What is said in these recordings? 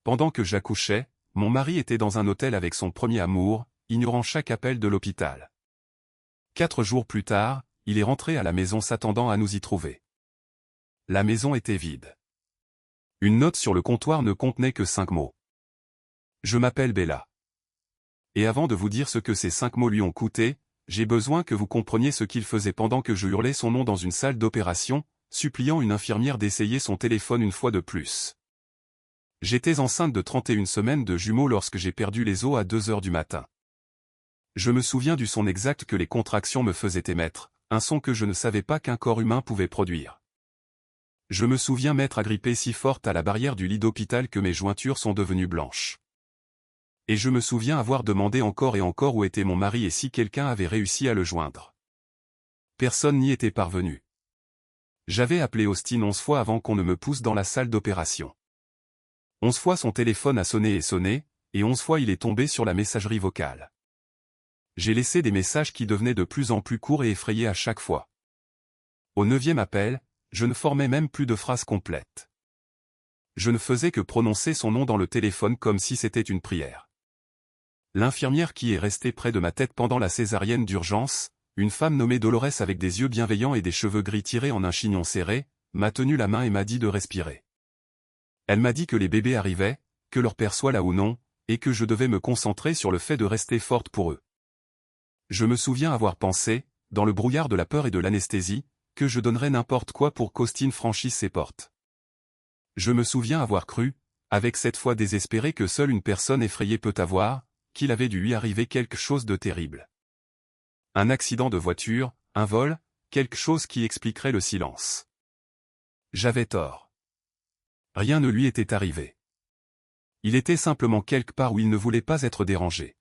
Pendant que j'accouchais, mon mari était dans un hôtel avec son premier amour, ignorant chaque appel de l'hôpital. 4 jours plus tard, il est rentré à la maison s'attendant à nous y trouver. La maison était vide. Une note sur le comptoir ne contenait que 5 mots. Je m'appelle Bella. Et avant de vous dire ce que ces 5 mots lui ont coûté, j'ai besoin que vous compreniez ce qu'il faisait pendant que je hurlais son nom dans une salle d'opération, suppliant une infirmière d'essayer son téléphone une fois de plus. J'étais enceinte de 31 semaines de jumeaux lorsque j'ai perdu les os à 2 heures du matin. Je me souviens du son exact que les contractions me faisaient émettre, un son que je ne savais pas qu'un corps humain pouvait produire. Je me souviens m'être agrippé si forte à la barrière du lit d'hôpital que mes jointures sont devenues blanches. Et je me souviens avoir demandé encore et encore où était mon mari et si quelqu'un avait réussi à le joindre. Personne n'y était parvenu. J'avais appelé Austin 11 fois avant qu'on ne me pousse dans la salle d'opération. 11 fois son téléphone a sonné, et 11 fois il est tombé sur la messagerie vocale. J'ai laissé des messages qui devenaient de plus en plus courts et effrayés à chaque fois. Au 9e appel, je ne formais même plus de phrases complètes. Je ne faisais que prononcer son nom dans le téléphone comme si c'était une prière. L'infirmière qui est restée près de ma tête pendant la césarienne d'urgence, une femme nommée Dolores avec des yeux bienveillants et des cheveux gris tirés en un chignon serré, m'a tenu la main et m'a dit de respirer. Elle m'a dit que les bébés arrivaient, que leur père soit là ou non, et que je devais me concentrer sur le fait de rester forte pour eux. Je me souviens avoir pensé, dans le brouillard de la peur et de l'anesthésie, que je donnerais n'importe quoi pour qu'Austin franchisse ses portes. Je me souviens avoir cru, avec cette foi désespérée que seule une personne effrayée peut avoir, qu'il avait dû lui arriver quelque chose de terrible. Un accident de voiture, un vol, quelque chose qui expliquerait le silence. J'avais tort. Rien ne lui était arrivé. Il était simplement quelque part où il ne voulait pas être dérangé.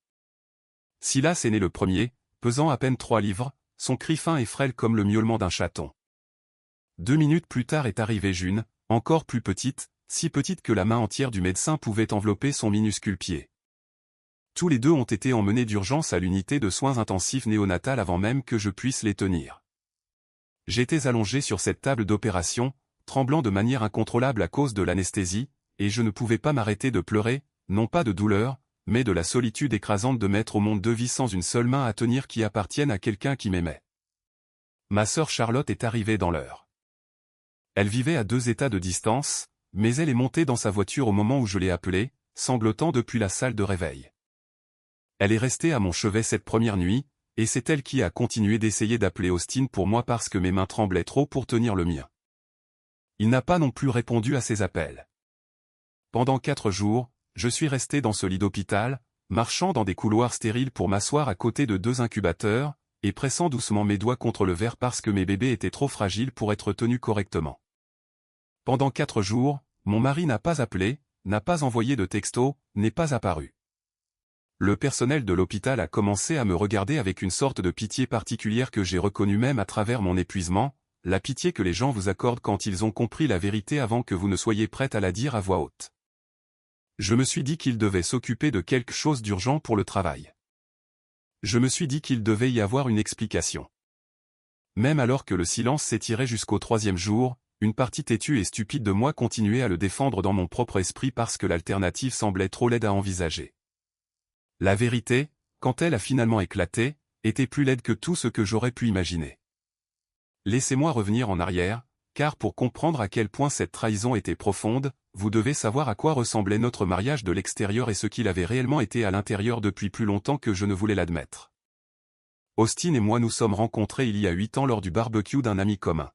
Silas est né le premier, pesant à peine 3 livres, son cri fin et frêle comme le miaulement d'un chaton. 2 minutes plus tard est arrivée June, encore plus petite, si petite que la main entière du médecin pouvait envelopper son minuscule pied. Tous les deux ont été emmenés d'urgence à l'unité de soins intensifs néonatales avant même que je puisse les tenir. J'étais allongé sur cette table d'opération, tremblant de manière incontrôlable à cause de l'anesthésie, et je ne pouvais pas m'arrêter de pleurer, non pas de douleur, mais de la solitude écrasante de mettre au monde 2 vies sans une seule main à tenir qui appartiennent à quelqu'un qui m'aimait. Ma sœur Charlotte est arrivée dans l'heure. Elle vivait à 2 états de distance, mais elle est montée dans sa voiture au moment où je l'ai appelée, sanglotant depuis la salle de réveil. Elle est restée à mon chevet cette première nuit, et c'est elle qui a continué d'essayer d'appeler Austin pour moi parce que mes mains tremblaient trop pour tenir le mien. Il n'a pas non plus répondu à ses appels. Pendant 4 jours, je suis resté dans ce lit d'hôpital, marchant dans des couloirs stériles pour m'asseoir à côté de 2 incubateurs, et pressant doucement mes doigts contre le verre parce que mes bébés étaient trop fragiles pour être tenus correctement. Pendant 4 jours, mon mari n'a pas appelé, n'a pas envoyé de texto, n'est pas apparu. Le personnel de l'hôpital a commencé à me regarder avec une sorte de pitié particulière que j'ai reconnue même à travers mon épuisement, la pitié que les gens vous accordent quand ils ont compris la vérité avant que vous ne soyez prête à la dire à voix haute. Je me suis dit qu'il devait s'occuper de quelque chose d'urgent pour le travail. Je me suis dit qu'il devait y avoir une explication. Même alors que le silence s'étirait jusqu'au 3e jour, une partie têtue et stupide de moi continuait à le défendre dans mon propre esprit parce que l'alternative semblait trop laide à envisager. La vérité, quand elle a finalement éclaté, était plus laide que tout ce que j'aurais pu imaginer. Laissez-moi revenir en arrière, car pour comprendre à quel point cette trahison était profonde, vous devez savoir à quoi ressemblait notre mariage de l'extérieur et ce qu'il avait réellement été à l'intérieur depuis plus longtemps que je ne voulais l'admettre. Austin et moi nous sommes rencontrés il y a 8 ans lors du barbecue d'un ami commun.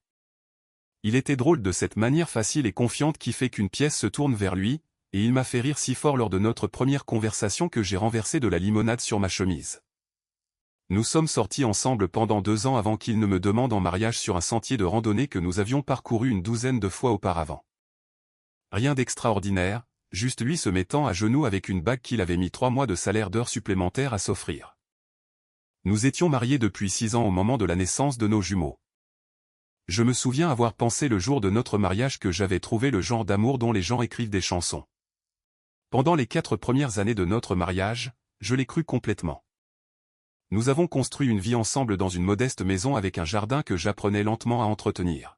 Il était drôle de cette manière facile et confiante qui fait qu'une pièce se tourne vers lui, et il m'a fait rire si fort lors de notre première conversation que j'ai renversé de la limonade sur ma chemise. Nous sommes sortis ensemble pendant 2 ans avant qu'il ne me demande en mariage sur un sentier de randonnée que nous avions parcouru une 12aine de fois auparavant. Rien d'extraordinaire, juste lui se mettant à genoux avec une bague qu'il avait mis 3 mois de salaire d'heures supplémentaires à s'offrir. Nous étions mariés depuis 6 ans au moment de la naissance de nos jumeaux. Je me souviens avoir pensé le jour de notre mariage que j'avais trouvé le genre d'amour dont les gens écrivent des chansons. Pendant les 4 premières années de notre mariage, je l'ai cru complètement. Nous avons construit une vie ensemble dans une modeste maison avec un jardin que j'apprenais lentement à entretenir.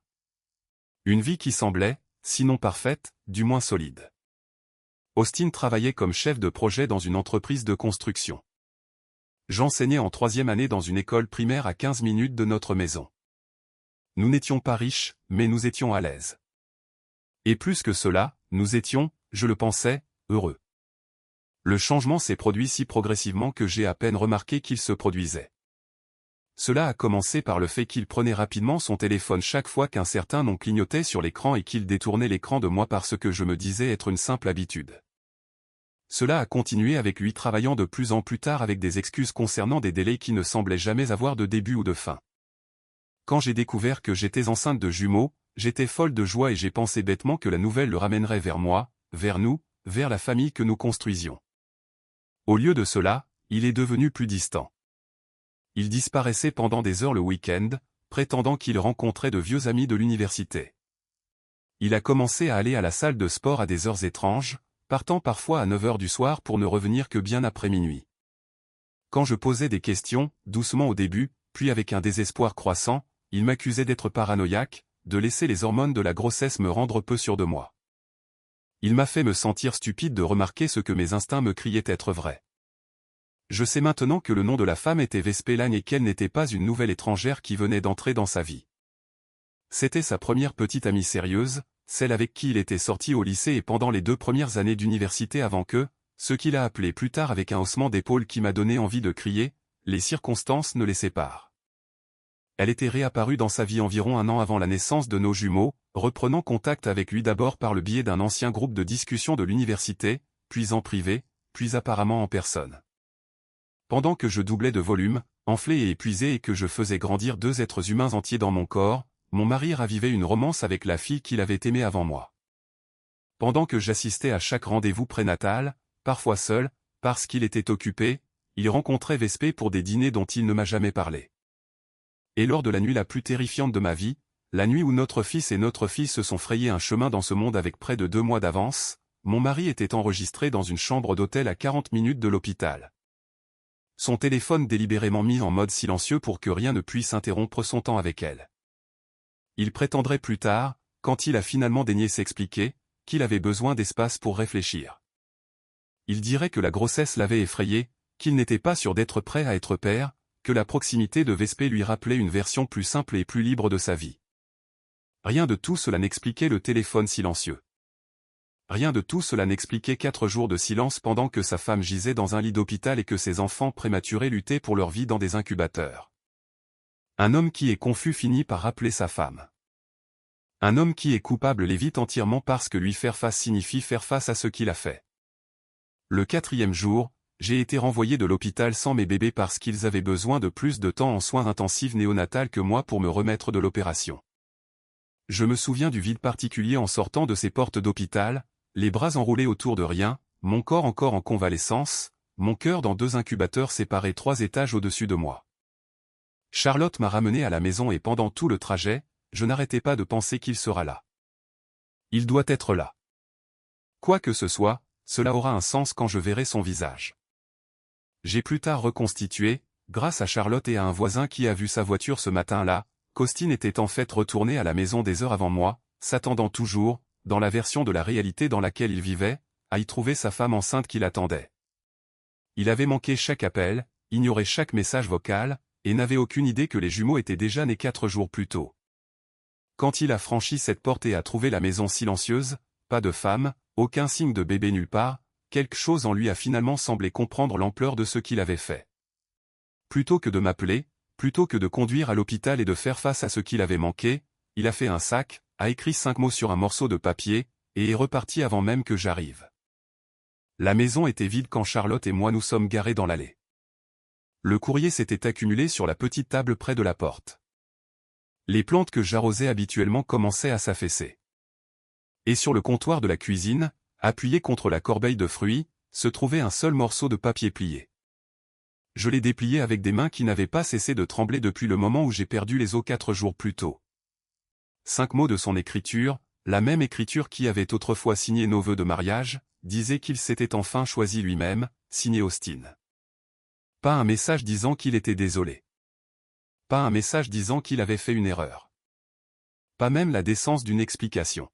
Une vie qui semblait, sinon parfaite, du moins solide. Austin travaillait comme chef de projet dans une entreprise de construction. J'enseignais en 3e année dans une école primaire à 15 minutes de notre maison. Nous n'étions pas riches, mais nous étions à l'aise. Et plus que cela, nous étions, je le pensais, heureux. Le changement s'est produit si progressivement que j'ai à peine remarqué qu'il se produisait. Cela a commencé par le fait qu'il prenait rapidement son téléphone chaque fois qu'un certain nom clignotait sur l'écran et qu'il détournait l'écran de moi parce que je me disais être une simple habitude. Cela a continué avec lui travaillant de plus en plus tard avec des excuses concernant des délais qui ne semblaient jamais avoir de début ou de fin. Quand j'ai découvert que j'étais enceinte de jumeaux, j'étais folle de joie et j'ai pensé bêtement que la nouvelle le ramènerait vers moi, vers nous, vers la famille que nous construisions. Au lieu de cela, il est devenu plus distant. Il disparaissait pendant des heures le week-end, prétendant qu'il rencontrait de vieux amis de l'université. Il a commencé à aller à la salle de sport à des heures étranges, partant parfois à 9 heures du soir pour ne revenir que bien après minuit. Quand je posais des questions, doucement au début, puis avec un désespoir croissant, il m'accusait d'être paranoïaque, de laisser les hormones de la grossesse me rendre peu sûr de moi. Il m'a fait me sentir stupide de remarquer ce que mes instincts me criaient être vrai. Je sais maintenant que le nom de la femme était Vespélagne et qu'elle n'était pas une nouvelle étrangère qui venait d'entrer dans sa vie. C'était sa première petite amie sérieuse, celle avec qui il était sorti au lycée et pendant les 2 premières années d'université avant que, ce qu'il a appelé plus tard avec un haussement d'épaule qui m'a donné envie de crier, les circonstances ne les séparent. Elle était réapparue dans sa vie environ 1 an avant la naissance de nos jumeaux, reprenant contact avec lui d'abord par le biais d'un ancien groupe de discussion de l'université, puis en privé, puis apparemment en personne. Pendant que je doublais de volume, enflé et épuisé et que je faisais grandir 2 êtres humains entiers dans mon corps, mon mari ravivait une romance avec la fille qu'il avait aimée avant moi. Pendant que j'assistais à chaque rendez-vous prénatal, parfois seul, parce qu'il était occupé, il rencontrait Vespé pour des dîners dont il ne m'a jamais parlé. Et lors de la nuit la plus terrifiante de ma vie, la nuit où notre fils et notre fille se sont frayés un chemin dans ce monde avec près de 2 mois d'avance, mon mari était enregistré dans une chambre d'hôtel à 40 minutes de l'hôpital. Son téléphone délibérément mis en mode silencieux pour que rien ne puisse interrompre son temps avec elle. Il prétendrait plus tard, quand il a finalement daigné s'expliquer, qu'il avait besoin d'espace pour réfléchir. Il dirait que la grossesse l'avait effrayé, qu'il n'était pas sûr d'être prêt à être père, que la proximité de Vespé lui rappelait une version plus simple et plus libre de sa vie. Rien de tout cela n'expliquait le téléphone silencieux. Rien de tout cela n'expliquait 4 jours de silence pendant que sa femme gisait dans un lit d'hôpital et que ses enfants prématurés luttaient pour leur vie dans des incubateurs. Un homme qui est confus finit par rappeler sa femme. Un homme qui est coupable l'évite entièrement parce que lui faire face signifie faire face à ce qu'il a fait. Le 4e jour, j'ai été renvoyé de l'hôpital sans mes bébés parce qu'ils avaient besoin de plus de temps en soins intensifs néonatales que moi pour me remettre de l'opération. Je me souviens du vide particulier en sortant de ces portes d'hôpital, les bras enroulés autour de rien, mon corps encore en convalescence, mon cœur dans 2 incubateurs séparés 3 étages au-dessus de moi. Charlotte m'a ramené à la maison et pendant tout le trajet, je n'arrêtais pas de penser qu'il sera là. Il doit être là. Quoi que ce soit, cela aura un sens quand je verrai son visage. J'ai plus tard reconstitué, grâce à Charlotte et à un voisin qui a vu sa voiture ce matin-là, qu'Austin était en fait retourné à la maison des heures avant moi, s'attendant toujours, dans la version de la réalité dans laquelle il vivait, à y trouver sa femme enceinte qui l'attendait. Il avait manqué chaque appel, ignoré chaque message vocal, et n'avait aucune idée que les jumeaux étaient déjà nés 4 jours plus tôt. Quand il a franchi cette porte et a trouvé la maison silencieuse, pas de femme, aucun signe de bébé nulle part, quelque chose en lui a finalement semblé comprendre l'ampleur de ce qu'il avait fait. Plutôt que de m'appeler, plutôt que de conduire à l'hôpital et de faire face à ce qu'il avait manqué, il a fait un sac, a écrit 5 mots sur un morceau de papier, et est reparti avant même que j'arrive. La maison était vide quand Charlotte et moi nous sommes garés dans l'allée. Le courrier s'était accumulé sur la petite table près de la porte. Les plantes que j'arrosais habituellement commençaient à s'affaisser. Et sur le comptoir de la cuisine, appuyé contre la corbeille de fruits, se trouvait un seul morceau de papier plié. Je l'ai déplié avec des mains qui n'avaient pas cessé de trembler depuis le moment où j'ai perdu les os 4 jours plus tôt. 5 mots de son écriture, la même écriture qui avait autrefois signé nos vœux de mariage, disait qu'il s'était enfin choisi lui-même, signé Austin. Pas un message disant qu'il était désolé. Pas un message disant qu'il avait fait une erreur. Pas même la décence d'une explication.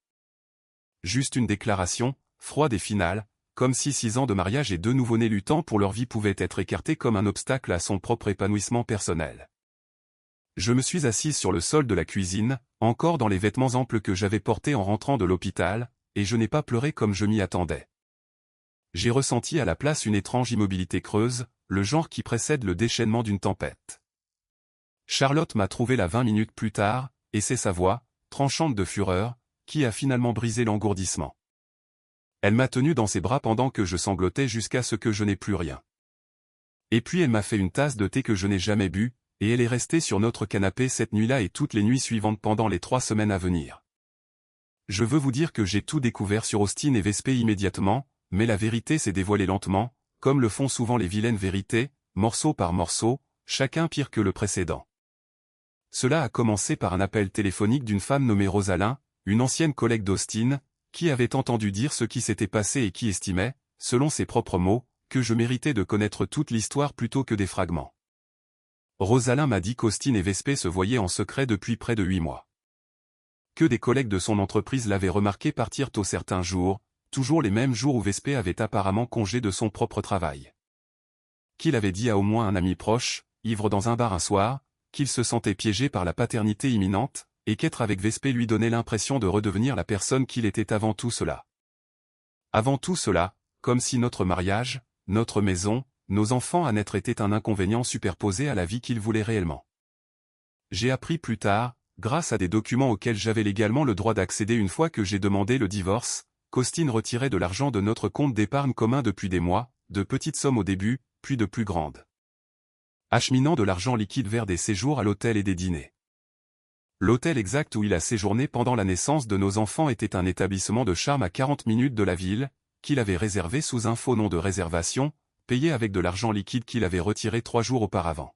Juste une déclaration, froide et finale, comme si 6 ans de mariage et 2 nouveau-nés luttants pour leur vie pouvaient être écartés comme un obstacle à son propre épanouissement personnel. Je me suis assise sur le sol de la cuisine, encore dans les vêtements amples que j'avais portés en rentrant de l'hôpital, et je n'ai pas pleuré comme je m'y attendais. J'ai ressenti à la place une étrange immobilité creuse, le genre qui précède le déchaînement d'une tempête. Charlotte m'a trouvé là 20 minutes plus tard, et c'est sa voix, tranchante de fureur, qui a finalement brisé l'engourdissement. Elle m'a tenu dans ses bras pendant que je sanglotais jusqu'à ce que je n'ai plus rien. Et puis elle m'a fait une tasse de thé que je n'ai jamais bu, et elle est restée sur notre canapé cette nuit-là et toutes les nuits suivantes pendant les 3 semaines à venir. Je veux vous dire que j'ai tout découvert sur Austin et Vespé immédiatement, mais la vérité s'est dévoilée lentement, comme le font souvent les vilaines vérités, morceau par morceau, chacun pire que le précédent. Cela a commencé par un appel téléphonique d'une femme nommée Rosalind, une ancienne collègue d'Austin, qui avait entendu dire ce qui s'était passé et qui estimait, selon ses propres mots, que je méritais de connaître toute l'histoire plutôt que des fragments. Rosalind m'a dit qu'Austin et Vespé se voyaient en secret depuis près de 8 mois. Que des collègues de son entreprise l'avaient remarqué partir tôt certains jours, toujours les mêmes jours où Vespé avait apparemment congé de son propre travail. Qu'il avait dit à au moins un ami proche, ivre dans un bar un soir, qu'il se sentait piégé par la paternité imminente, et qu'être avec Vespé lui donnait l'impression de redevenir la personne qu'il était avant tout cela. Avant tout cela, comme si notre mariage, notre maison, nos enfants à naître étaient un inconvénient superposé à la vie qu'il voulait réellement. J'ai appris plus tard, grâce à des documents auxquels j'avais légalement le droit d'accéder une fois que j'ai demandé le divorce, qu'Austin retirait de l'argent de notre compte d'épargne commun depuis des mois, de petites sommes au début, puis de plus grandes. Acheminant de l'argent liquide vers des séjours à l'hôtel et des dîners. L'hôtel exact où il a séjourné pendant la naissance de nos enfants était un établissement de charme à 40 minutes de la ville, qu'il avait réservé sous un faux nom de réservation, payé avec de l'argent liquide qu'il avait retiré 3 jours auparavant.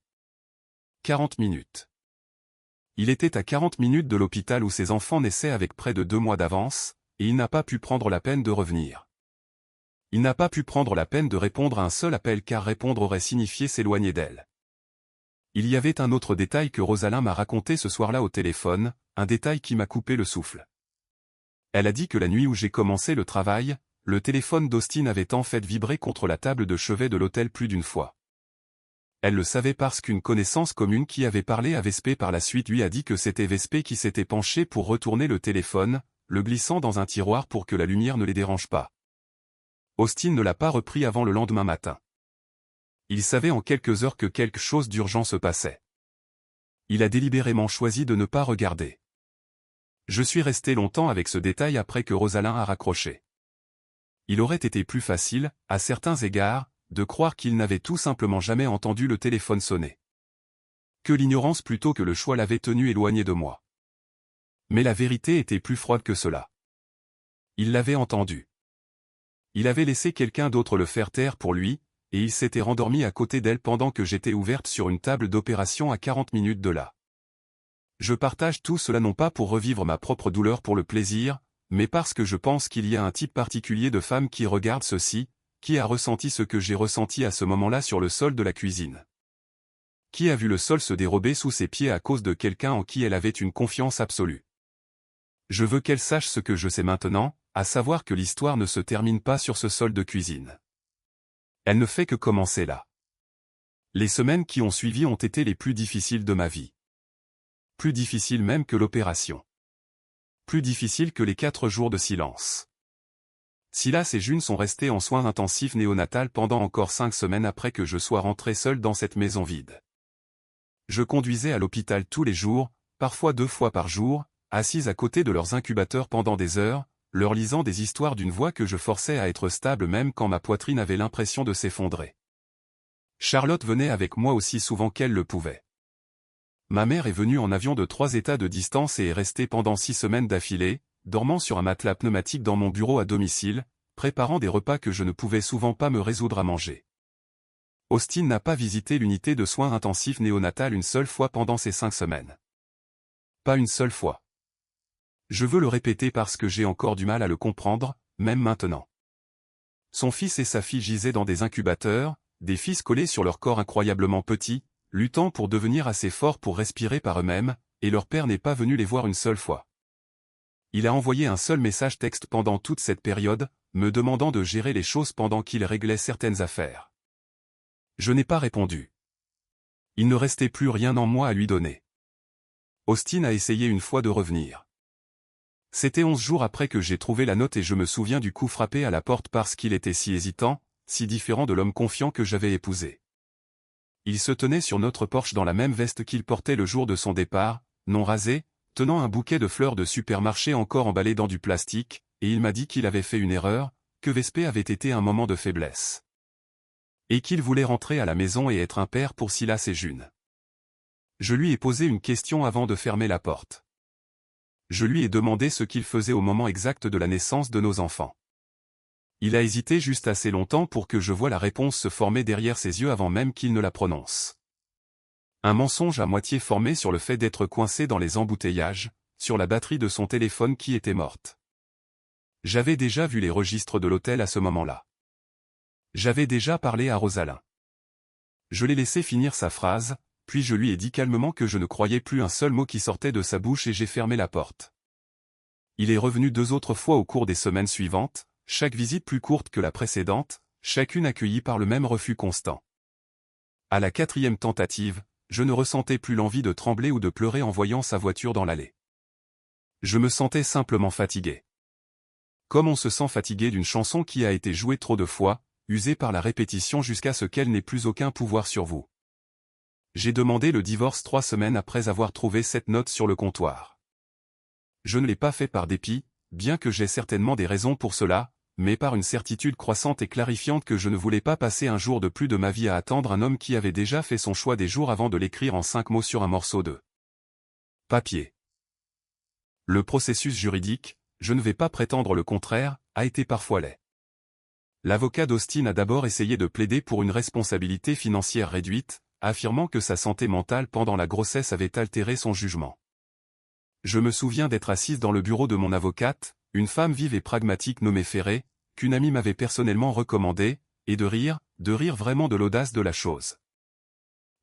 40 minutes. Il était à 40 minutes de l'hôpital où ses enfants naissaient avec près de 2 mois d'avance, et il n'a pas pu prendre la peine de revenir. Il n'a pas pu prendre la peine de répondre à un seul appel car répondre aurait signifié s'éloigner d'elle. Il y avait un autre détail que Rosalind m'a raconté ce soir-là au téléphone, un détail qui m'a coupé le souffle. Elle a dit que la nuit où j'ai commencé le travail, le téléphone d'Austin avait en fait vibré contre la table de chevet de l'hôtel plus d'une fois. Elle le savait parce qu'une connaissance commune qui avait parlé à Vespé par la suite lui a dit que c'était Vespé qui s'était penché pour retourner le téléphone, le glissant dans un tiroir pour que la lumière ne les dérange pas. Austin ne l'a pas repris avant le lendemain matin. Il savait en quelques heures que quelque chose d'urgent se passait. Il a délibérément choisi de ne pas regarder. Je suis resté longtemps avec ce détail après que Rosalind a raccroché. Il aurait été plus facile, à certains égards, de croire qu'il n'avait tout simplement jamais entendu le téléphone sonner. Que l'ignorance plutôt que le choix l'avait tenu éloigné de moi. Mais la vérité était plus froide que cela. Il l'avait entendu. Il avait laissé quelqu'un d'autre le faire taire pour lui, et il s'était rendormi à côté d'elle pendant que j'étais ouverte sur une table d'opération à 40 minutes de là. Je partage tout cela non pas pour revivre ma propre douleur pour le plaisir, mais parce que je pense qu'il y a un type particulier de femme qui regarde ceci, qui a ressenti ce que j'ai ressenti à ce moment-là sur le sol de la cuisine. Qui a vu le sol se dérober sous ses pieds à cause de quelqu'un en qui elle avait une confiance absolue. Je veux qu'elle sache ce que je sais maintenant, à savoir que l'histoire ne se termine pas sur ce sol de cuisine. Elle ne fait que commencer là. Les semaines qui ont suivi ont été les plus difficiles de ma vie. Plus difficiles même que l'opération. Plus difficiles que les 4 jours de silence. Silas et June sont restés en soins intensifs néonatals pendant encore 5 semaines après que je sois rentré seul dans cette maison vide. Je conduisais à l'hôpital tous les jours, parfois 2 fois par jour, assise à côté de leurs incubateurs pendant des heures, leur lisant des histoires d'une voix que je forçais à être stable même quand ma poitrine avait l'impression de s'effondrer. Charlotte venait avec moi aussi souvent qu'elle le pouvait. Ma mère est venue en avion de 3 états de distance et est restée pendant 6 semaines d'affilée, dormant sur un matelas pneumatique dans mon bureau à domicile, préparant des repas que je ne pouvais souvent pas me résoudre à manger. Austin n'a pas visité l'unité de soins intensifs néonatales une seule fois pendant ces 5 semaines. Pas une seule fois. Je veux le répéter parce que j'ai encore du mal à le comprendre, même maintenant. Son fils et sa fille gisaient dans des incubateurs, des fils collés sur leur corps incroyablement petits, luttant pour devenir assez forts pour respirer par eux-mêmes, et leur père n'est pas venu les voir une seule fois. Il a envoyé un seul message texte pendant toute cette période, me demandant de gérer les choses pendant qu'il réglait certaines affaires. Je n'ai pas répondu. Il ne restait plus rien en moi à lui donner. Austin a essayé une fois de revenir. C'était 11 jours après que j'ai trouvé la note et je me souviens du coup frappé à la porte parce qu'il était si hésitant, si différent de l'homme confiant que j'avais épousé. Il se tenait sur notre porche dans la même veste qu'il portait le jour de son départ, non rasé, tenant un bouquet de fleurs de supermarché encore emballé dans du plastique, et il m'a dit qu'il avait fait une erreur, que Vespé avait été un moment de faiblesse. Et qu'il voulait rentrer à la maison et être un père pour Silas et June. Je lui ai posé une question avant de fermer la porte. Je lui ai demandé ce qu'il faisait au moment exact de la naissance de nos enfants. Il a hésité juste assez longtemps pour que je voie la réponse se former derrière ses yeux avant même qu'il ne la prononce. Un mensonge à moitié formé sur le fait d'être coincé dans les embouteillages, sur la batterie de son téléphone qui était morte. J'avais déjà vu les registres de l'hôtel à ce moment-là. J'avais déjà parlé à Rosalind. Je l'ai laissé finir sa phrase, puis je lui ai dit calmement que je ne croyais plus un seul mot qui sortait de sa bouche et j'ai fermé la porte. Il est revenu 2 autres fois au cours des semaines suivantes, chaque visite plus courte que la précédente, chacune accueillie par le même refus constant. À la 4e tentative, je ne ressentais plus l'envie de trembler ou de pleurer en voyant sa voiture dans l'allée. Je me sentais simplement fatigué. Comme on se sent fatigué d'une chanson qui a été jouée trop de fois, usée par la répétition jusqu'à ce qu'elle n'ait plus aucun pouvoir sur vous. J'ai demandé le divorce 3 semaines après avoir trouvé cette note sur le comptoir. Je ne l'ai pas fait par dépit, bien que j'ai certainement des raisons pour cela, mais par une certitude croissante et clarifiante que je ne voulais pas passer un jour de plus de ma vie à attendre un homme qui avait déjà fait son choix des jours avant de l'écrire en 5 mots sur un morceau de papier. Le processus juridique, je ne vais pas prétendre le contraire, a été parfois laid. L'avocat d'Austin a d'abord essayé de plaider pour une responsabilité financière réduite, affirmant que sa santé mentale pendant la grossesse avait altéré son jugement. Je me souviens d'être assise dans le bureau de mon avocate, une femme vive et pragmatique nommée Ferré, qu'une amie m'avait personnellement recommandée, et de rire vraiment de l'audace de la chose.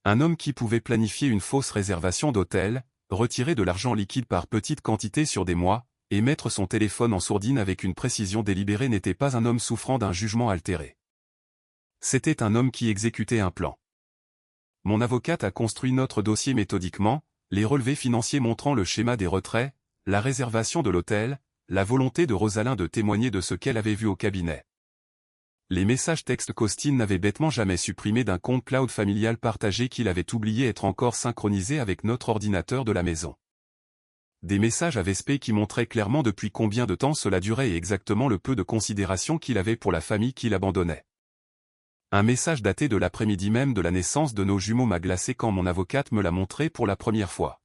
Un homme qui pouvait planifier une fausse réservation d'hôtel, retirer de l'argent liquide par petites quantités sur des mois, et mettre son téléphone en sourdine avec une précision délibérée n'était pas un homme souffrant d'un jugement altéré. C'était un homme qui exécutait un plan. Mon avocate a construit notre dossier méthodiquement, les relevés financiers montrant le schéma des retraits, la réservation de l'hôtel, la volonté de Rosalind de témoigner de ce qu'elle avait vu au cabinet. Les messages textes qu'Austin n'avait bêtement jamais supprimés d'un compte cloud familial partagé qu'il avait oublié être encore synchronisé avec notre ordinateur de la maison. Des messages à Vespé qui montraient clairement depuis combien de temps cela durait et exactement le peu de considération qu'il avait pour la famille qu'il abandonnait. Un message daté de l'après-midi même de la naissance de nos jumeaux m'a glacé quand mon avocate me l'a montré pour la première fois.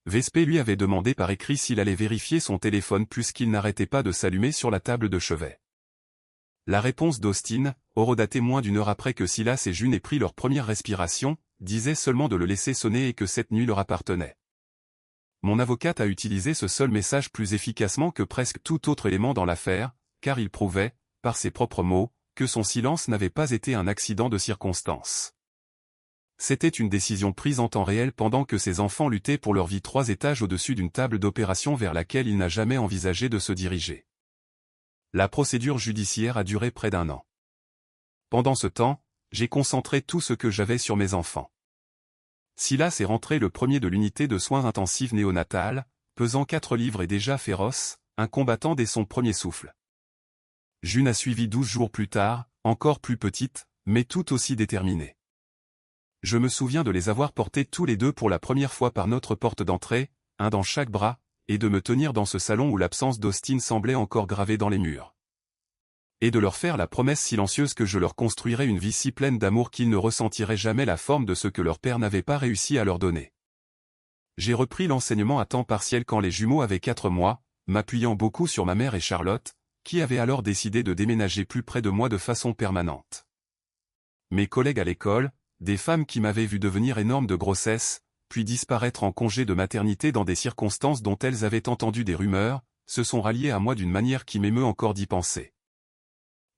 Vespé lui avait demandé par écrit s'il allait vérifier son téléphone puisqu'il n'arrêtait pas de s'allumer sur la table de chevet. La réponse d'Austin, horodatée moins d'1 heure après que Silas et June aient pris leur première respiration, disait seulement de le laisser sonner et que cette nuit leur appartenait. Mon avocate a utilisé ce seul message plus efficacement que presque tout autre élément dans l'affaire, car il prouvait, par ses propres mots, que son silence n'avait pas été un accident de circonstance. C'était une décision prise en temps réel pendant que ses enfants luttaient pour leur vie 3 étages au-dessus d'une table d'opération vers laquelle il n'a jamais envisagé de se diriger. La procédure judiciaire a duré près d'1 an. Pendant ce temps, j'ai concentré tout ce que j'avais sur mes enfants. Silas est rentré le premier de l'unité de soins intensifs néonatales, pesant 4 livres et déjà féroce, un combattant dès son premier souffle. June a suivi 12 jours plus tard, encore plus petite, mais tout aussi déterminée. Je me souviens de les avoir portés tous les deux pour la première fois par notre porte d'entrée, un dans chaque bras, et de me tenir dans ce salon où l'absence d'Austin semblait encore gravée dans les murs. Et de leur faire la promesse silencieuse que je leur construirais une vie si pleine d'amour qu'ils ne ressentiraient jamais la forme de ce que leur père n'avait pas réussi à leur donner. J'ai repris l'enseignement à temps partiel quand les jumeaux avaient 4 mois, m'appuyant beaucoup sur ma mère et Charlotte, qui avaient alors décidé de déménager plus près de moi de façon permanente. Mes collègues à l'école, des femmes qui m'avaient vu devenir énorme de grossesse, puis disparaître en congé de maternité dans des circonstances dont elles avaient entendu des rumeurs, se sont ralliées à moi d'une manière qui m'émeut encore d'y penser.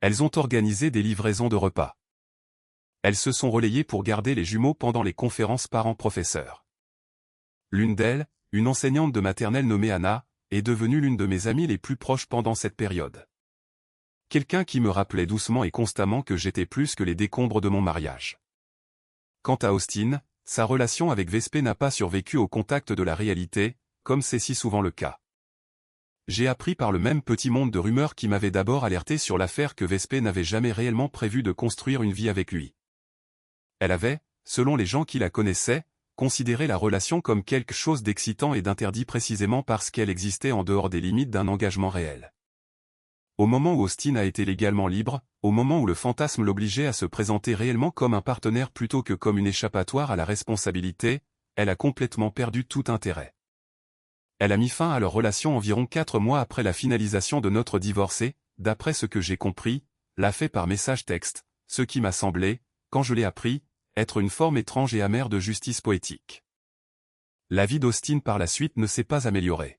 Elles ont organisé des livraisons de repas. Elles se sont relayées pour garder les jumeaux pendant les conférences parents-professeurs. L'une d'elles, une enseignante de maternelle nommée Anna, est devenue l'une de mes amies les plus proches pendant cette période. Quelqu'un qui me rappelait doucement et constamment que j'étais plus que les décombres de mon mariage. Quant à Austin, sa relation avec Vespé n'a pas survécu au contact de la réalité, comme c'est si souvent le cas. J'ai appris par le même petit monde de rumeurs qui m'avait d'abord alerté sur l'affaire que Vespé n'avait jamais réellement prévu de construire une vie avec lui. Elle avait, selon les gens qui la connaissaient, considéré la relation comme quelque chose d'excitant et d'interdit précisément parce qu'elle existait en dehors des limites d'un engagement réel. Au moment où Austin a été légalement libre, au moment où le fantasme l'obligeait à se présenter réellement comme un partenaire plutôt que comme une échappatoire à la responsabilité, elle a complètement perdu tout intérêt. Elle a mis fin à leur relation environ 4 mois après la finalisation de notre divorce et, d'après ce que j'ai compris, l'a fait par message texte, ce qui m'a semblé, quand je l'ai appris, être une forme étrange et amère de justice poétique. La vie d'Austin par la suite ne s'est pas améliorée.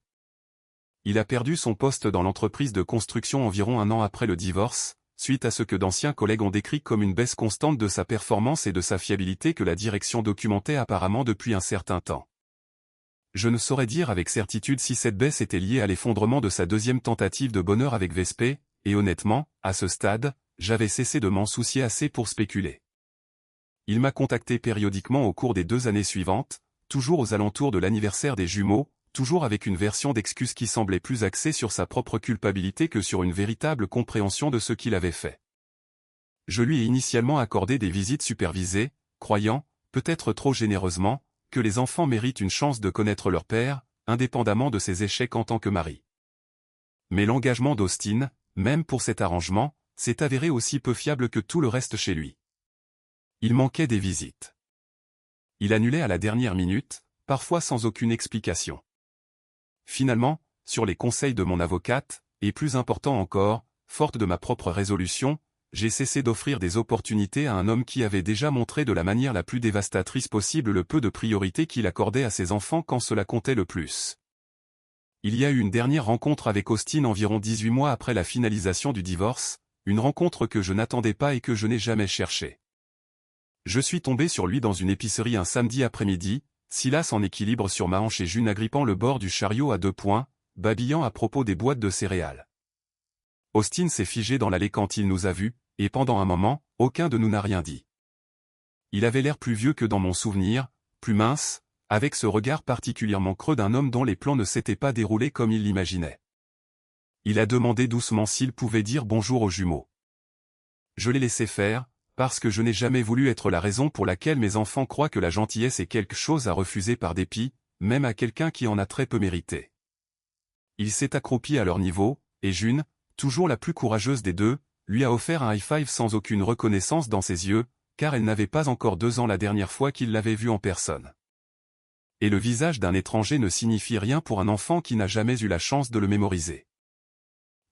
Il a perdu son poste dans l'entreprise de construction environ 1 an après le divorce, suite à ce que d'anciens collègues ont décrit comme une baisse constante de sa performance et de sa fiabilité que la direction documentait apparemment depuis un certain temps. Je ne saurais dire avec certitude si cette baisse était liée à l'effondrement de sa deuxième tentative de bonheur avec Vespé, et honnêtement, à ce stade, j'avais cessé de m'en soucier assez pour spéculer. Il m'a contacté périodiquement au cours des 2 années suivantes, toujours aux alentours de l'anniversaire des jumeaux, toujours avec une version d'excuse qui semblait plus axée sur sa propre culpabilité que sur une véritable compréhension de ce qu'il avait fait. Je lui ai initialement accordé des visites supervisées, croyant, peut-être trop généreusement, que les enfants méritent une chance de connaître leur père, indépendamment de ses échecs en tant que mari. Mais l'engagement d'Austin, même pour cet arrangement, s'est avéré aussi peu fiable que tout le reste chez lui. Il manquait des visites. Il annulait à la dernière minute, parfois sans aucune explication. Finalement, sur les conseils de mon avocate, et plus important encore, forte de ma propre résolution, j'ai cessé d'offrir des opportunités à un homme qui avait déjà montré de la manière la plus dévastatrice possible le peu de priorité qu'il accordait à ses enfants quand cela comptait le plus. Il y a eu une dernière rencontre avec Austin environ 18 mois après la finalisation du divorce, une rencontre que je n'attendais pas et que je n'ai jamais cherchée. Je suis tombé sur lui dans une épicerie un samedi après-midi, Silas en équilibre sur ma hanche et June agrippant le bord du chariot à 2 poings, babillant à propos des boîtes de céréales. Austin s'est figé dans l'allée quand il nous a vus, et pendant un moment, aucun de nous n'a rien dit. Il avait l'air plus vieux que dans mon souvenir, plus mince, avec ce regard particulièrement creux d'un homme dont les plans ne s'étaient pas déroulés comme il l'imaginait. Il a demandé doucement s'il pouvait dire bonjour aux jumeaux. Je l'ai laissé faire, parce que je n'ai jamais voulu être la raison pour laquelle mes enfants croient que la gentillesse est quelque chose à refuser par dépit, même à quelqu'un qui en a très peu mérité. Il s'est accroupi à leur niveau, et June, toujours la plus courageuse des deux, lui a offert un high-five sans aucune reconnaissance dans ses yeux, car elle n'avait pas encore 2 ans la dernière fois qu'il l'avait vue en personne. Et le visage d'un étranger ne signifie rien pour un enfant qui n'a jamais eu la chance de le mémoriser.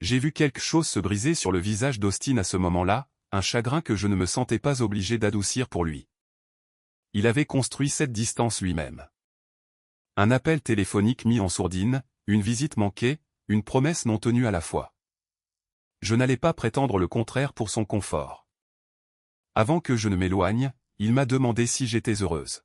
J'ai vu quelque chose se briser sur le visage d'Austin à ce moment-là, un chagrin que je ne me sentais pas obligé d'adoucir pour lui. Il avait construit cette distance lui-même. Un appel téléphonique mis en sourdine, une visite manquée, une promesse non tenue à la fois. Je n'allais pas prétendre le contraire pour son confort. Avant que je ne m'éloigne, il m'a demandé si j'étais heureuse.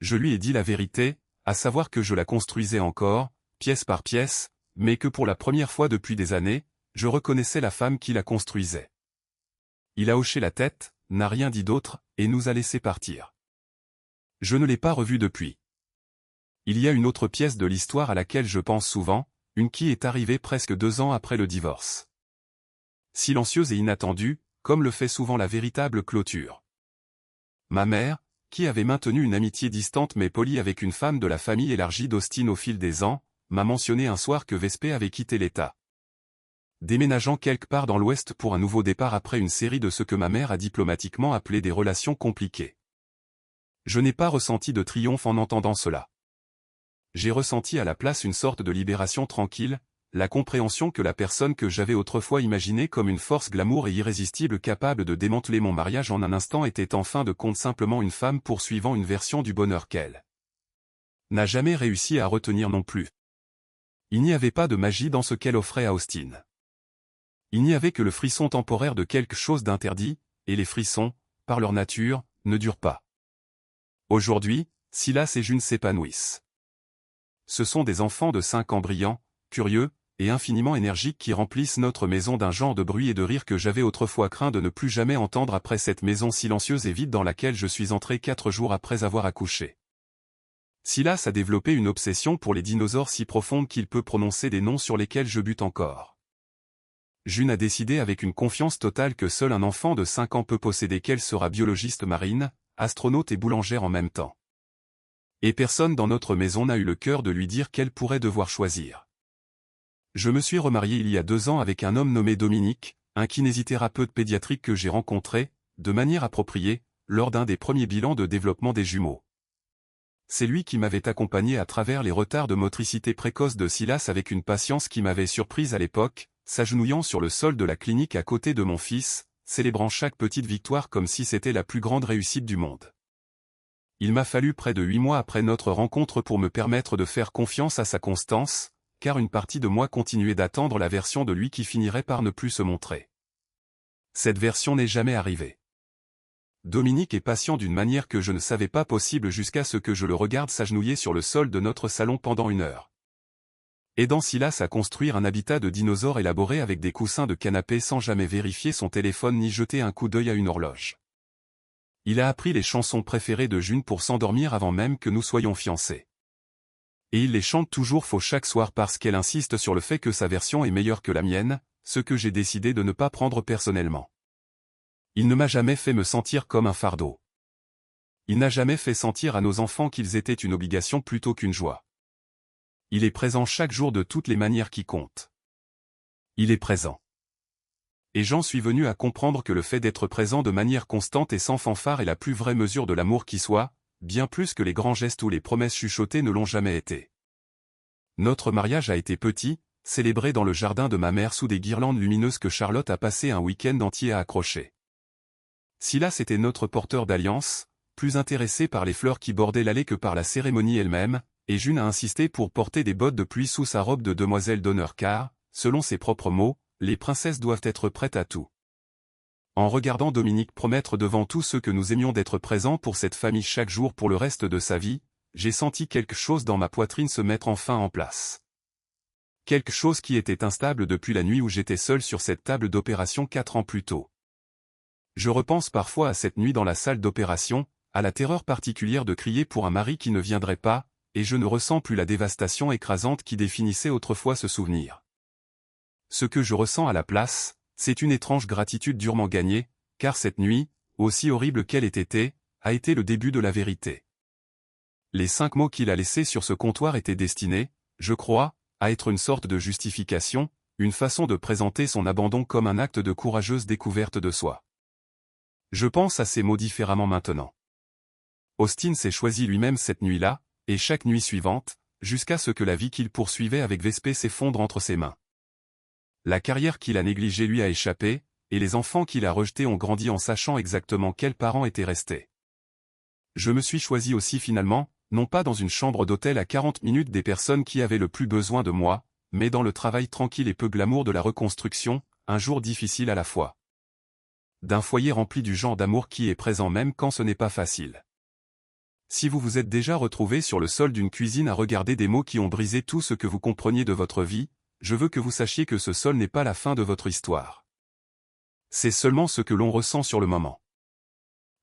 Je lui ai dit la vérité, à savoir que je la construisais encore, pièce par pièce, mais que pour la première fois depuis des années, je reconnaissais la femme qui la construisait. Il a hoché la tête, n'a rien dit d'autre, et nous a laissé partir. Je ne l'ai pas revu depuis. Il y a une autre pièce de l'histoire à laquelle je pense souvent, une qui est arrivée presque 2 ans après le divorce. Silencieuse et inattendue, comme le fait souvent la véritable clôture. Ma mère, qui avait maintenu une amitié distante mais polie avec une femme de la famille élargie d'Austin au fil des ans, m'a mentionné un soir que Vespé avait quitté l'État. Déménageant quelque part dans l'Ouest pour un nouveau départ après une série de ce que ma mère a diplomatiquement appelé des relations compliquées. Je n'ai pas ressenti de triomphe en entendant cela. J'ai ressenti à la place une sorte de libération tranquille, la compréhension que la personne que j'avais autrefois imaginée comme une force glamour et irrésistible capable de démanteler mon mariage en un instant était en fin de compte simplement une femme poursuivant une version du bonheur qu'elle n'a jamais réussi à retenir non plus. Il n'y avait pas de magie dans ce qu'elle offrait à Austin. Il n'y avait que le frisson temporaire de quelque chose d'interdit, et les frissons, par leur nature, ne durent pas. Aujourd'hui, Silas et June s'épanouissent. Ce sont des enfants de 5 ans brillants, curieux, et infiniment énergiques qui remplissent notre maison d'un genre de bruit et de rire que j'avais autrefois craint de ne plus jamais entendre après cette maison silencieuse et vide dans laquelle je suis entré 4 jours après avoir accouché. Silas a développé une obsession pour les dinosaures si profonde qu'il peut prononcer des noms sur lesquels je bute encore. June a décidé avec une confiance totale que seul un enfant de 5 ans peut posséder qu'elle sera biologiste marine, astronaute et boulangère en même temps. Et personne dans notre maison n'a eu le cœur de lui dire qu'elle pourrait devoir choisir. Je me suis remarié il y a 2 ans avec un homme nommé Dominique, un kinésithérapeute pédiatrique que j'ai rencontré, de manière appropriée, lors d'un des premiers bilans de développement des jumeaux. C'est lui qui m'avait accompagné à travers les retards de motricité précoce de Silas avec une patience qui m'avait surprise à l'époque, s'agenouillant sur le sol de la clinique à côté de mon fils, célébrant chaque petite victoire comme si c'était la plus grande réussite du monde. Il m'a fallu près de 8 mois après notre rencontre pour me permettre de faire confiance à sa constance, car une partie de moi continuait d'attendre la version de lui qui finirait par ne plus se montrer. Cette version n'est jamais arrivée. Dominique est patient d'une manière que je ne savais pas possible jusqu'à ce que je le regarde s'agenouiller sur le sol de notre salon pendant 1 heure. Aidant Silas à construire un habitat de dinosaures élaboré avec des coussins de canapé sans jamais vérifier son téléphone ni jeter un coup d'œil à une horloge. Il a appris les chansons préférées de June pour s'endormir avant même que nous soyons fiancés. Et il les chante toujours faux chaque soir parce qu'elle insiste sur le fait que sa version est meilleure que la mienne, ce que j'ai décidé de ne pas prendre personnellement. Il ne m'a jamais fait me sentir comme un fardeau. Il n'a jamais fait sentir à nos enfants qu'ils étaient une obligation plutôt qu'une joie. Il est présent chaque jour de toutes les manières qui comptent. Il est présent. Et j'en suis venu à comprendre que le fait d'être présent de manière constante et sans fanfare est la plus vraie mesure de l'amour qui soit, bien plus que les grands gestes ou les promesses chuchotées ne l'ont jamais été. Notre mariage a été petit, célébré dans le jardin de ma mère sous des guirlandes lumineuses que Charlotte a passé un week-end entier à accrocher. Silas était notre porteur d'alliance, plus intéressé par les fleurs qui bordaient l'allée que par la cérémonie elle-même, et June a insisté pour porter des bottes de pluie sous sa robe de demoiselle d'honneur car, selon ses propres mots, les princesses doivent être prêtes à tout. En regardant Dominique promettre devant tous ceux que nous aimions d'être présents pour cette famille chaque jour pour le reste de sa vie, j'ai senti quelque chose dans ma poitrine se mettre enfin en place. Quelque chose qui était instable depuis la nuit où j'étais seul sur cette table d'opération 4 ans plus tôt. Je repense parfois à cette nuit dans la salle d'opération, à la terreur particulière de crier pour un mari qui ne viendrait pas, et je ne ressens plus la dévastation écrasante qui définissait autrefois ce souvenir. Ce que je ressens à la place, c'est une étrange gratitude durement gagnée, car cette nuit, aussi horrible qu'elle ait été, a été le début de la vérité. Les 5 mots qu'il a laissés sur ce comptoir étaient destinés, je crois, à être une sorte de justification, une façon de présenter son abandon comme un acte de courageuse découverte de soi. Je pense à ces mots différemment maintenant. Austin s'est choisi lui-même cette nuit-là, et chaque nuit suivante, jusqu'à ce que la vie qu'il poursuivait avec Vespé s'effondre entre ses mains. La carrière qu'il a négligée lui a échappé, et les enfants qu'il a rejetés ont grandi en sachant exactement quels parents étaient restés. Je me suis choisi aussi finalement, non pas dans une chambre d'hôtel à 40 minutes des personnes qui avaient le plus besoin de moi, mais dans le travail tranquille et peu glamour de la reconstruction, un jour difficile à la fois. D'un foyer rempli du genre d'amour qui est présent même quand ce n'est pas facile. Si vous vous êtes déjà retrouvé sur le sol d'une cuisine à regarder des mots qui ont brisé tout ce que vous compreniez de votre vie, je veux que vous sachiez que ce sol n'est pas la fin de votre histoire. C'est seulement ce que l'on ressent sur le moment.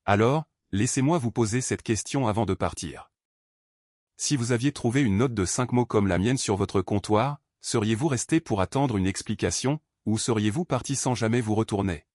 Alors, laissez-moi vous poser cette question avant de partir. Si vous aviez trouvé une note de 5 mots comme la mienne sur votre comptoir, seriez-vous resté pour attendre une explication, ou seriez-vous parti sans jamais vous retourner ?